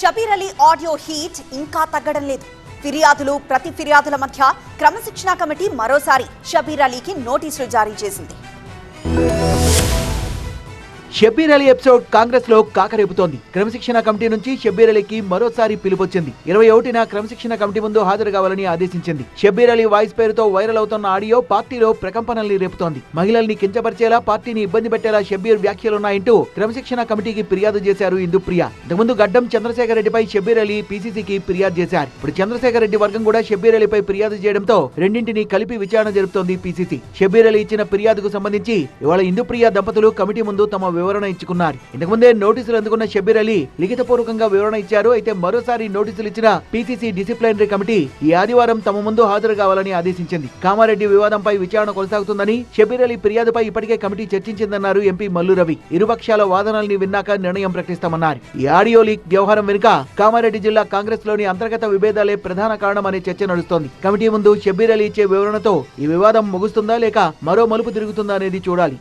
Shabbir Ali audio heat ఇంకా తగ్గడం లేదు. ఫిర్యాదులు ప్రతి ఫిర్యాదుల మధ్య క్రమశిక్షణ కమిటీ మరోసారి షబీర్ అలీకి నోటీసులు జారీ చేసింది. షబ్బీర్ అలీ ఎపిసోడ్ కాంగ్రెస్ లో కాకరేపుతోంది. క్రమశిక్షణ కమిటీ నుంచి షబ్బీర్ అలీకి మరోసారి పిలుపొచ్చింది. 21న క్రమశిక్షణ కమిటీ ముందు హాజరు కావాలని ఆదేశించింది. షబ్బీర్ అలీ వాయిస్ పేరుతో వైరల్ అవుతున్న ఆడియో పార్టీలో ప్రకంపనల్ని రేపుతోంది. మహిళల్ని కించపరిచేలా, పార్టీని ఇబ్బంది పెట్టేలా షబ్బీర్ వ్యాఖ్యలున్నాయంటూ క్రమశిక్షణ కమిటీకి ఫిర్యాదు చేశారు ఇందుప్రియ. ఇంతకుముందు గడ్డం చంద్రశేఖర్ రెడ్డిపై షబ్బీర్ అలీ పీసీసీకి ఫిర్యాదు చేశారు. ఇప్పుడు చంద్రశేఖర్ రెడ్డి వర్గం కూడా షబ్బీర్ అలీపై ఫిర్యాదు చేయడంతో రెండింటిని కలిపి విచారణ జరుపుతోంది పీసీసీ. షబ్బీర్ అలీ ఇచ్చిన ఫిర్యాదుకు సంబంధించి ఇవాళ ఇందుప్రియ దంపతులు కమిటీ ముందు తమ వివరణ ఇచ్చుకున్నారు. ఇంతకుముందే నోటీసులు అందుకున్న షబ్బీర్ అలీ లిఖితపూర్వకంగా వివరణ ఇచ్చారు. అయితే మరోసారి నోటీసులు ఇచ్చిన పీసీసీ డిసిప్లినరీ కమిటీ ఈ ఆదివారం తమ ముందు హాజరు కావాలని ఆదేశించింది. కామారెడ్డి వివాదంపై విచారణ కొనసాగుతుందని, షబ్బీర్ అలీ ఫిర్యాదుపై ఇప్పటికే కమిటీ చర్చించిందన్నారు ఎంపీ మల్లు రవి. ఇరుపక్షాల వాదనల్ని విన్నాక నిర్ణయం ప్రకటిస్తామన్నారు. ఈ ఆడియో లీక్ వ్యవహారం వెనుక కామారెడ్డి జిల్లా కాంగ్రెస్ లోని అంతర్గత విభేదాలే ప్రధాన కారణం అనే చర్చ నడుస్తోంది. కమిటీ ముందు షబ్బీర్ అలీ ఇచ్చే వివరణతో ఈ వివాదం ముగుస్తుందా లేక మరో మలుపు తిరుగుతుందా అనేది చూడాలి.